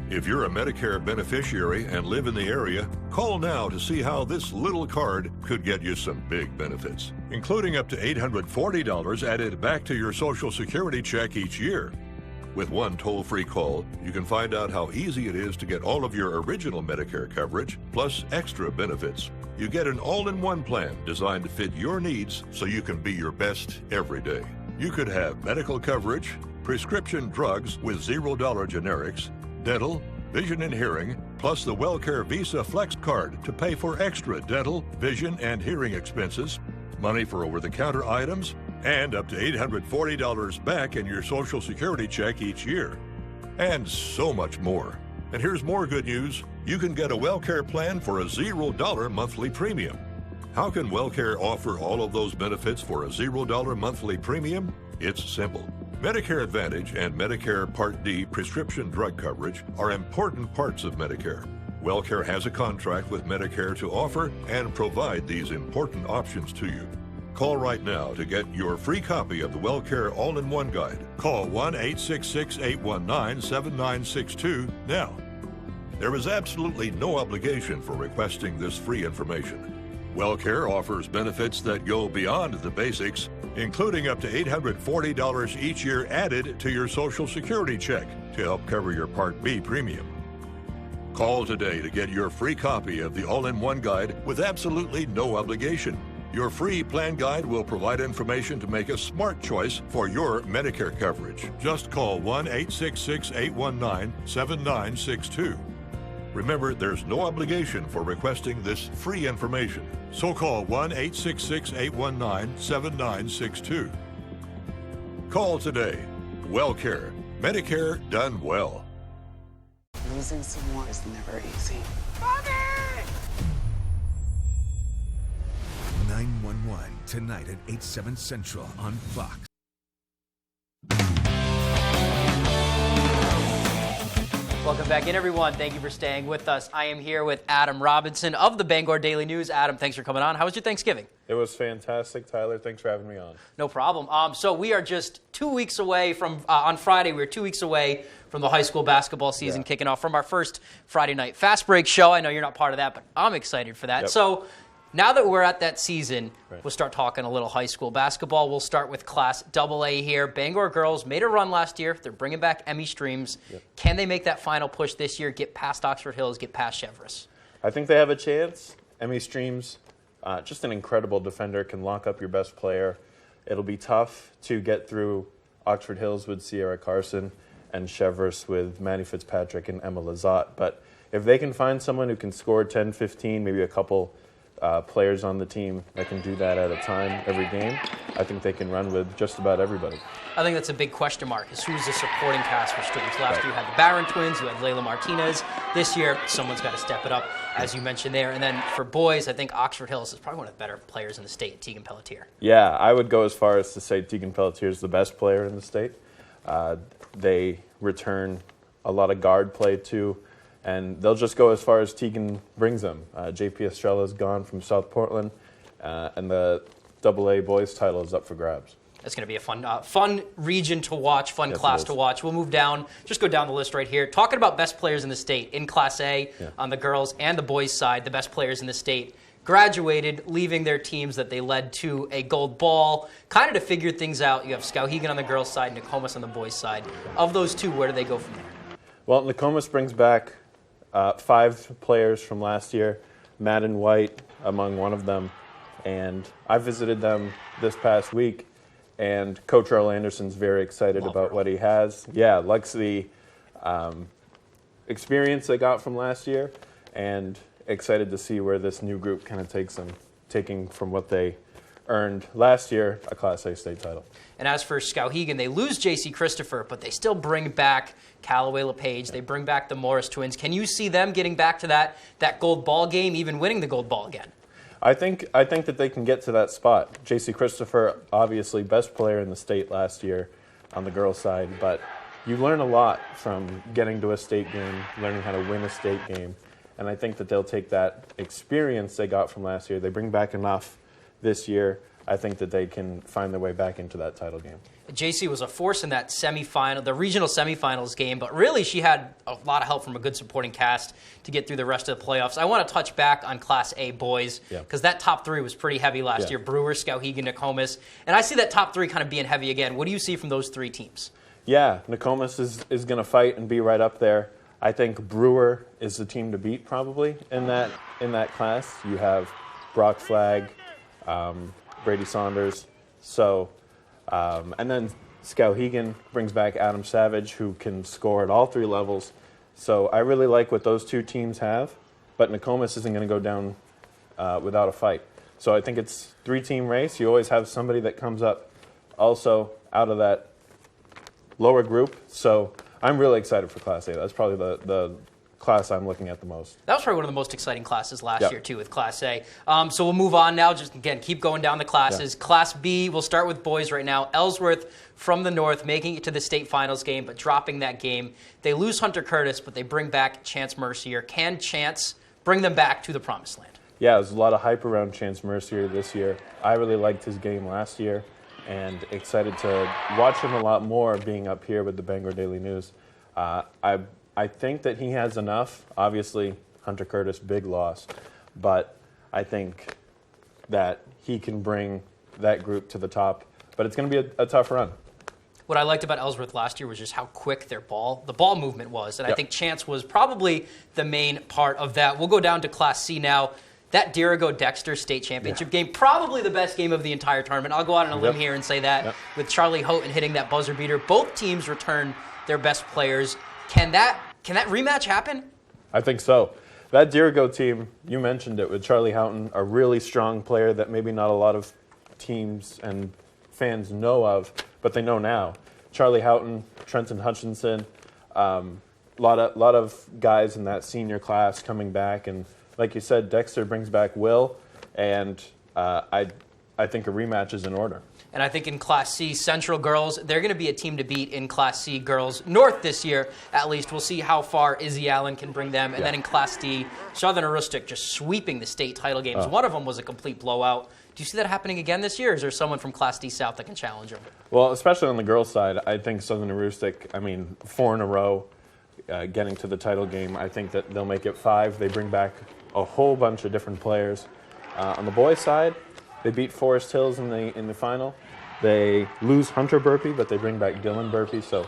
If you're a Medicare beneficiary and live in the area, call now to see how this little card could get you some big benefits, including up to $840 added back to your Social Security check each year. With one toll-free call, you can find out how easy it is to get all of your original Medicare coverage, plus extra benefits. You get an all-in-one plan designed to fit your needs so you can be your best every day. You could have medical coverage, prescription drugs with $0 generics, dental, vision and hearing, plus the WellCare Visa Flex Card to pay for extra dental, vision, and hearing expenses, money for over-the-counter items, and up to $840 back in your Social Security check each year. And so much more. And here's more good news. You can get a WellCare plan for a $0 monthly premium. How can WellCare offer all of those benefits for a $0 monthly premium? It's simple. Medicare Advantage and Medicare Part D prescription drug coverage are important parts of Medicare. WellCare has a contract with Medicare to offer and provide these important options to you. Call right now to get your free copy of the WellCare All-in-One Guide. Call 1-866-819-7962 now. There is absolutely no obligation for requesting this free information. WellCare offers benefits that go beyond the basics, including up to $840 each year added to your Social Security check to help cover your Part B premium. Call today to get your free copy of the All-in-One Guide with absolutely no obligation. Your free plan guide will provide information to make a smart choice for your Medicare coverage. Just call 1-866-819-7962. Remember, there's no obligation for requesting this free information. So call 1-866-819-7962. Call today. WellCare. Medicare done well. Losing someone is never easy. 911 tonight at 8/7 Central on Fox. Welcome back in, everyone. Thank you for staying with us. I am here with Adam Robinson of the Bangor Daily News. Adam, thanks for coming on. How was your Thanksgiving? It was fantastic, Tyler. Thanks for having me on. No problem. So we are just 2 weeks away from, on Friday, we're 2 weeks away from the high school basketball season kicking off, from our first Friday night Fast Break show. I know you're not part of that, but I'm excited for that. Yep. So now that we're at that season, we'll start talking a little high school basketball. We'll start with Class AA here. Bangor girls made a run last year. They're bringing back Emmy Streams. Yep. Can they make that final push this year, get past Oxford Hills, get past Cheverus? I think they have a chance. Emmy Streams, just an incredible defender, can lock up your best player. It'll be tough to get through Oxford Hills with Sierra Carson and Cheverus with Maddie Fitzpatrick and Emma Lazat. But if they can find someone who can score 10, 15, maybe a couple players on the team that can do that at a time every game, I think they can run with just about everybody. I think that's a big question mark, is who's the supporting cast for Streams. Last year you had the Barron twins, you had Layla Martinez. This year, someone's got to step it up, as you mentioned there. And then for boys, I think Oxford Hills is probably one of the better players in the state, Tegan Pelletier. Yeah, I would go as far as to say Tegan Pelletier is the best player in the state. They return a lot of guard play too, and they'll just go as far as Tegan brings them. JP Estrella is gone from South Portland, and the AA boys title is up for grabs. It's going to be a fun region to watch, fun class to watch. We'll move down, just go down the list right here. Talking about best players in the state in Class A on the girls and the boys side, the best players in the state graduated, leaving their teams that they led to a gold ball. Kind of to figure things out, you have Skowhegan on the girls' side, Nokomis on the boys' side. Of those two, where do they go from there? Well, Nokomis brings back 5 players from last year, Madden White among one of them, and I visited them this past week, and Coach Earl Anderson's very excited about what he has. Yeah, likes the experience they got from last year, and excited to see where this new group kind of takes them, taking from what they earned last year, a Class A state title. And as for Skowhegan, they lose J.C. Christopher, but they still bring back Callaway LePage. They bring back the Morris twins. Can you see them getting back to that gold ball game, even winning the gold ball again? I think that they can get to that spot. J.C. Christopher, obviously best player in the state last year on the girls' side, but you learn a lot from getting to a state game, learning how to win a state game, and I think that they'll take that experience they got from last year. They bring back enough this year. I think that they can find their way back into that title game. JC was a force in that semifinal, the regional semifinals game, but really she had a lot of help from a good supporting cast to get through the rest of the playoffs. I want to touch back on Class A boys because that top 3 was pretty heavy last year. Brewer, Skowhegan, Nokomis, and I see that top 3 kind of being heavy again. What do you see from those 3 teams? Yeah, Nokomis is going to fight and be right up there. I think Brewer is the team to beat probably in that class. You have Brock Flagg, Brady Saunders, and then Skowhegan brings back Adam Savage, who can score at all 3 levels. So I really like what those 2 teams have, but Nokomis isn't going to go down without a fight. So I think it's 3-team race. You always have somebody that comes up also out of that lower group. So I'm really excited for Class A. That's probably the class I'm looking at the most. That was probably one of the most exciting classes last year, too, with Class A. So we'll move on now. Just, again, keep going down the classes. Class B, we'll start with boys right now. Ellsworth from the north making it to the state finals game, but dropping that game. They lose Hunter Curtis, but they bring back Chance Mercier. Can Chance bring them back to the promised land? Yeah, there's a lot of hype around Chance Mercier this year. I really liked his game last year and excited to watch him a lot more being up here with the Bangor Daily News. I think that he has enough. Obviously, Hunter Curtis, big loss. But I think that he can bring that group to the top. But it's going to be a tough run. What I liked about Ellsworth last year was just how quick the ball movement was. And I think Chance was probably the main part of that. We'll go down to Class C now. That Dirigo-Dexter state championship game, probably the best game of the entire tournament. I'll go out on a limb here and say that with Charlie Houghton hitting that buzzer beater. Both teams return their best players. Can that rematch happen? I think so. That Dirigo team, you mentioned it, with Charlie Houghton, a really strong player that maybe not a lot of teams and fans know of, but they know now. Charlie Houghton, Trenton Hutchinson, a lot of guys in that senior class coming back, and like you said, Dexter brings back Will, and I think a rematch is in order. And I think in Class C, Central girls, they're going to be a team to beat in Class C girls North this year, at least. We'll see how far Izzy Allen can bring them. And then in Class D, Southern Aroostook just sweeping the state title games. One of them was a complete blowout. Do you see that happening again this year, or is there someone from Class D South that can challenge them? Well, especially on the girls' side, I think Southern Aroostook, 4 in a row, getting to the title game. I think that they'll make it 5. They bring back a whole bunch of different players. On the boys' side, they beat Forest Hills in the final. They lose Hunter Burpee, but they bring back Dylan Burpee. So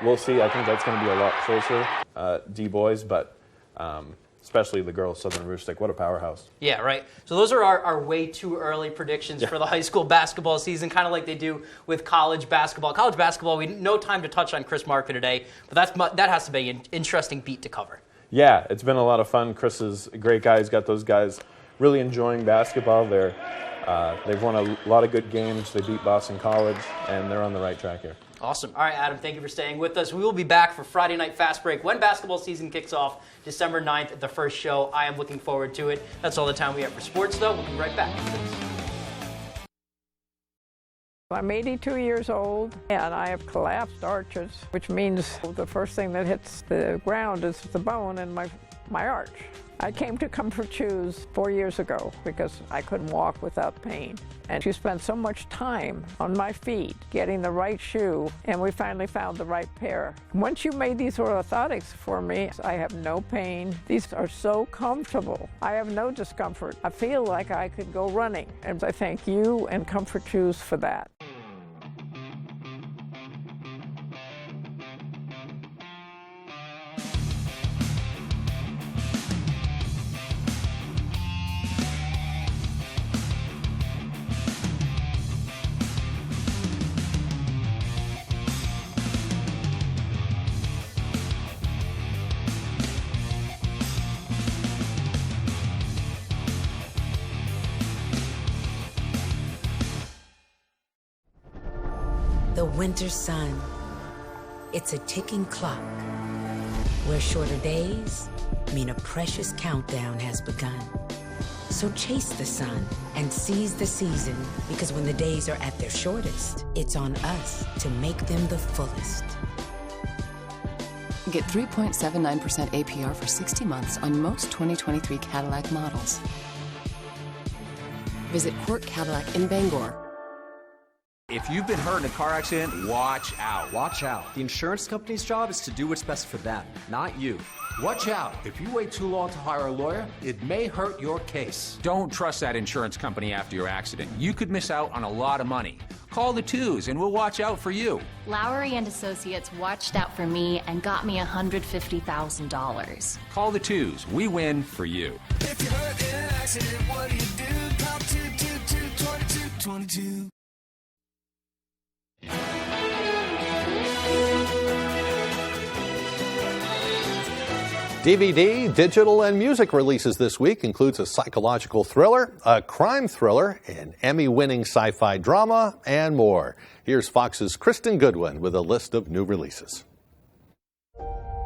we'll see. I think that's going to be a lot closer, D-boys, but especially the girls, Southern Aroostook. What a powerhouse. Yeah, right. So those are our way too early predictions for the high school basketball season, kind of like they do with college basketball. College basketball, we no time to touch on Chris Marker today, but that has to be an interesting beat to cover. Yeah, it's been a lot of fun. Chris is a great guy. He's got those guys really enjoying basketball. They've won a lot of good games. They beat Boston College, and they're on the right track here. Awesome. All right, Adam, thank you for staying with us. We will be back for Friday Night Fast Break when basketball season kicks off December 9th, the first show. I am looking forward to it. That's all the time we have for sports, though. We'll be right back. I'm 82 years old, and I have collapsed arches, which means the first thing that hits the ground is the bone in my my arch. I came to Comfort Shoes 4 years ago because I couldn't walk without pain. And she spent so much time on my feet getting the right shoe, and we finally found the right pair. Once you made these orthotics for me, I have no pain. These are so comfortable. I have no discomfort. I feel like I could go running. And I thank you and Comfort Shoes for that. The winter sun. It's a ticking clock where shorter days mean a precious countdown has begun. So chase the sun and seize the season, because when the days are at their shortest, it's on us to make them the fullest. Get 3.79% APR for 60 months on most 2023 Cadillac models. Visit Court Cadillac in Bangor. If you've been hurt in a car accident, watch out. Watch out. The insurance company's job is to do what's best for them, not you. Watch out. If you wait too long to hire a lawyer, it may hurt your case. Don't trust that insurance company after your accident. You could miss out on a lot of money. Call the Twos and we'll watch out for you. Lowry and Associates watched out for me and got me $150,000. Call the Twos. We win for you. If you're hurt in an accident, what do? Call 222-2222. DVD, digital, and music releases this week includes a psychological thriller, a crime thriller, an Emmy-winning sci-fi drama, and more. Here's Fox's Kristen Goodwin with a list of new releases.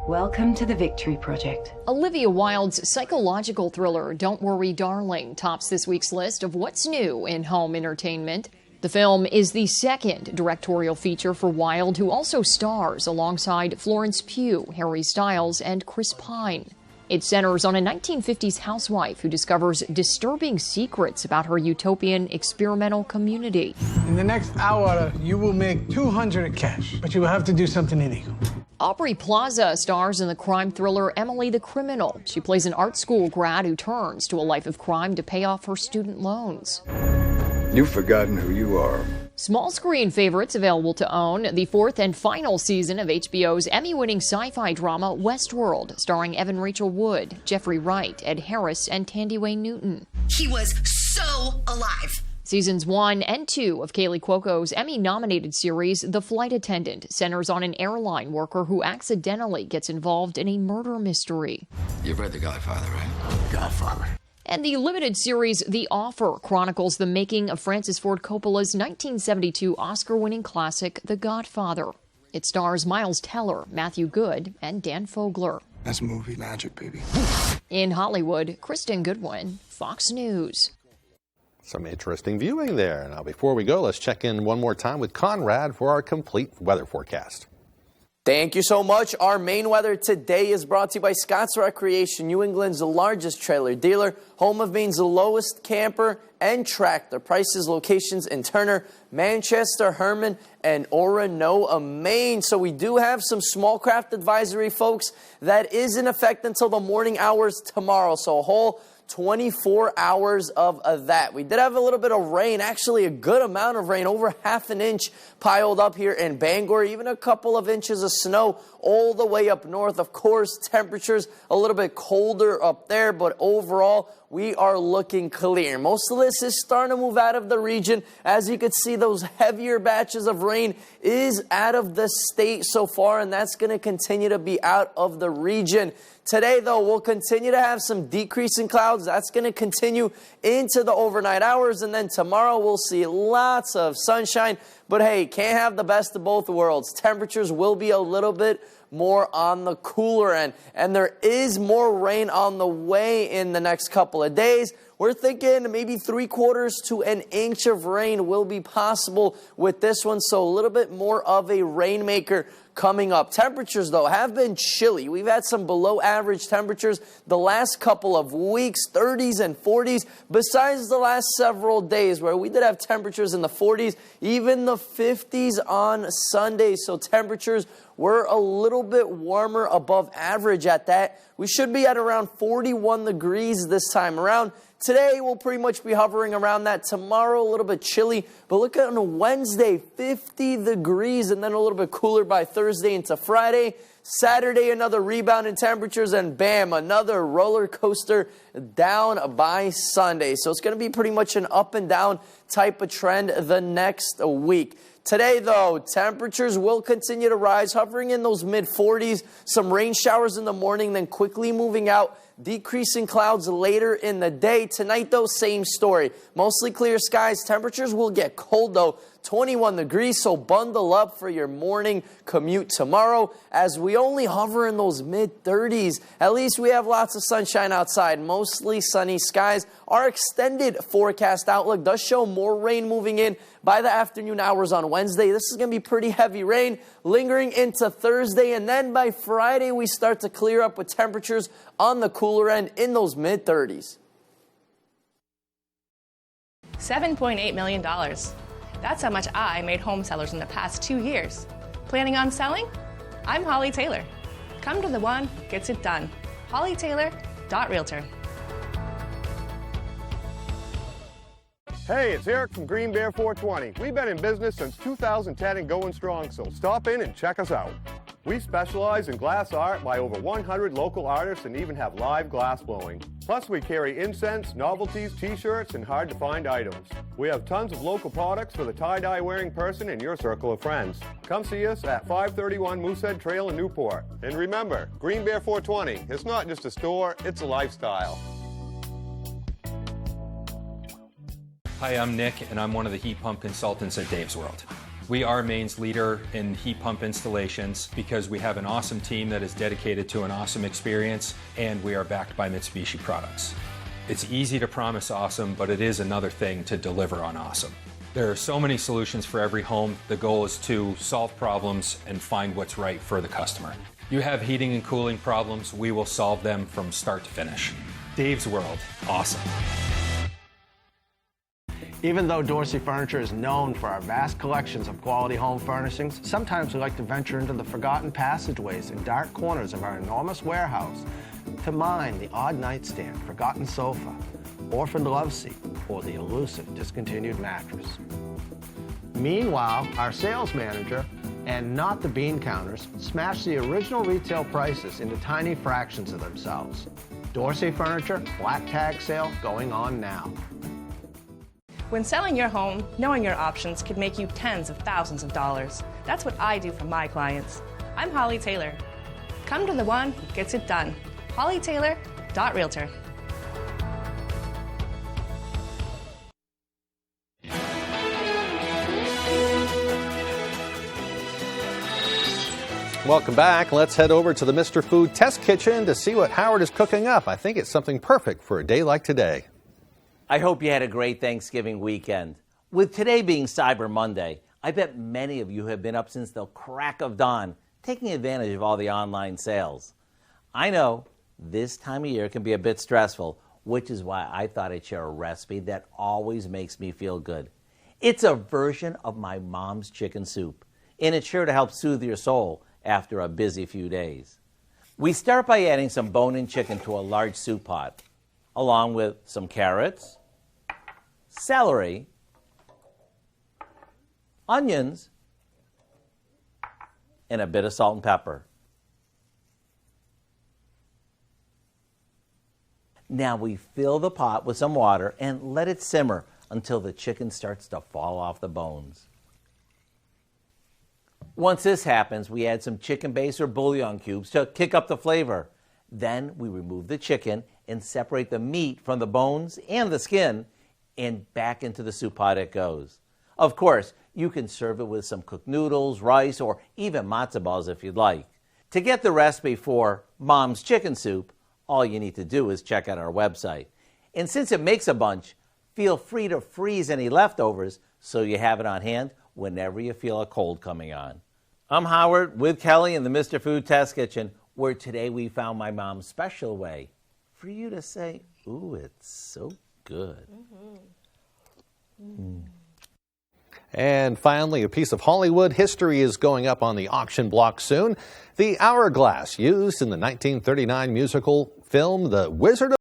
Welcome to the Victory Project. Olivia Wilde's psychological thriller, Don't Worry, Darling, tops this week's list of what's new in home entertainment. The film is the second directorial feature for Wilde, who also stars alongside Florence Pugh, Harry Styles, and Chris Pine. It centers on a 1950s housewife who discovers disturbing secrets about her utopian experimental community. In the next hour, you will make $200 cash, but you will have to do something illegal. Aubrey Plaza stars in the crime thriller Emily the Criminal. She plays an art school grad who turns to a life of crime to pay off her student loans. You've forgotten who you are. Small screen favorites available to own. The fourth and final season of HBO's Emmy-winning sci-fi drama Westworld, starring Evan Rachel Wood, Jeffrey Wright, Ed Harris, and Tandy Newton. He was so alive. Seasons 1 and 2 of Kaylee Cuoco's Emmy-nominated series The Flight Attendant centers on an airline worker who accidentally gets involved in a murder mystery. You've read The Godfather, right? Godfather. And the limited series The Offer chronicles the making of Francis Ford Coppola's 1972 Oscar-winning classic The Godfather. It stars Miles Teller, Matthew Goode, and Dan Fogler. That's movie magic, baby. In Hollywood, Kristen Goodwin, Fox News. Some interesting viewing there. Now, before we go, let's check in one more time with Conrad for our complete weather forecast. Thank you so much. Our main weather today is brought to you by Scott's Recreation, New England's largest trailer dealer, home of Maine's lowest camper and tractor prices, locations in Turner, Manchester, Herman, and Oronoa, Maine. So we do have some small craft advisory, folks, that is in effect until the morning hours tomorrow. So a whole 24 hours of that. We did have a little bit of rain, actually a good amount of rain, over half an inch piled up here in Bangor, even a couple of inches of snow all the way up north. Of course, temperatures a little bit colder up there, but overall, we are looking clear. Most of this is starting to move out of the region. As you can see, those heavier batches of rain is out of the state so far, and that's going to continue to be out of the region. Today, though, we'll continue to have some decreasing clouds. That's going to continue into the overnight hours, and then tomorrow we'll see lots of sunshine. But hey, can't have the best of both worlds. Temperatures will be a little bit more on the cooler end, and there is more rain on the way in the next couple of days. We're thinking maybe 3/4 to an inch of rain will be possible with this one, so a little bit more of a rainmaker coming up. Temperatures, though, have been chilly. We've had some below average temperatures the last couple of weeks, 30s and 40s, besides the last several days where we did have temperatures in the 40s, even the 50s on Sunday. So temperatures were a little bit warmer, above average at that. We should be at around 41 degrees this time around. Today, we'll pretty much be hovering around that. Tomorrow, a little bit chilly. But look at on Wednesday, 50 degrees, and then a little bit cooler by Thursday into Friday. Saturday, another rebound in temperatures, and bam, another roller coaster down by Sunday. So it's going to be pretty much an up and down type of trend the next week. Today, though, temperatures will continue to rise, hovering in those mid-40s. Some rain showers in the morning, then quickly moving out. Decreasing clouds later in the day. Tonight, though, same story. Mostly clear skies. Temperatures will get cold, though. 21 degrees, so bundle up for your morning commute tomorrow as we only hover in those mid-30s. At least we have lots of sunshine outside, mostly sunny skies. Our extended forecast outlook does show more rain moving in by the afternoon hours on Wednesday. This is going to be pretty heavy rain lingering into Thursday, and then by Friday we start to clear up with temperatures on the cooler end in those mid-30s. $7.8 million. That's how much I made home sellers in the past 2 years. Planning on selling? I'm Holly Taylor. Come to the one who gets it done. HollyTaylor.Realtor. Hey, it's Eric from Green Bear 420. We've been in business since 2010 and going strong, so stop in and check us out. We specialize in glass art by over 100 local artists and even have live glass blowing. Plus, we carry incense, novelties, t-shirts, and hard-to-find items. We have tons of local products for the tie-dye wearing person in your circle of friends. Come see us at 531 Moosehead Trail in Newport. And remember, Green Bear 420, it's not just a store, it's a lifestyle. Hi, I'm Nick, and I'm one of the heat pump consultants at Dave's World. We are Maine's leader in heat pump installations because we have an awesome team that is dedicated to an awesome experience, and we are backed by Mitsubishi products. It's easy to promise awesome, but it is another thing to deliver on awesome. There are so many solutions for every home. The goal is to solve problems and find what's right for the customer. You have heating and cooling problems, we will solve them from start to finish. Dave's World, awesome. Even though Dorsey Furniture is known for our vast collections of quality home furnishings, sometimes we like to venture into the forgotten passageways and dark corners of our enormous warehouse to mine the odd nightstand, forgotten sofa, orphaned love seat, or the elusive discontinued mattress. Meanwhile, our sales manager, and not the bean counters, smash the original retail prices into tiny fractions of themselves. Dorsey Furniture, black tag sale going on now. When selling your home, knowing your options could make you tens of thousands of dollars. That's what I do for my clients. I'm Holly Taylor. Come to the one who gets it done. HollyTaylor.Realtor. Welcome back. Let's head over to the Mr. Food Test Kitchen to see what Howard is cooking up. I think it's something perfect for a day like today. I hope you had a great Thanksgiving weekend. With today being Cyber Monday, I bet many of you have been up since the crack of dawn, taking advantage of all the online sales. I know this time of year can be a bit stressful, which is why I thought I'd share a recipe that always makes me feel good. It's a version of my mom's chicken soup, and it's sure to help soothe your soul after a busy few days. We start by adding some bone-in chicken to a large soup pot, along with some carrots, celery, onions, and a bit of salt and pepper. Now we fill the pot with some water and let it simmer until the chicken starts to fall off the bones. Once this happens, we add some chicken base or bouillon cubes to kick up the flavor. Then we remove the chicken and separate the meat from the bones and the skin, and back into the soup pot it goes. Of course, you can serve it with some cooked noodles, rice, or even matzo balls if you'd like. To get the recipe for Mom's Chicken Soup, all you need to do is check out our website. And since it makes a bunch, feel free to freeze any leftovers so you have it on hand whenever you feel a cold coming on. I'm Howard with Kelly in the Mr. Food Test Kitchen, where today we found my mom's special way for you to say, ooh, it's so good. And finally, a piece of Hollywood history is going up on the auction block soon. The hourglass used in the 1939 musical film The Wizard of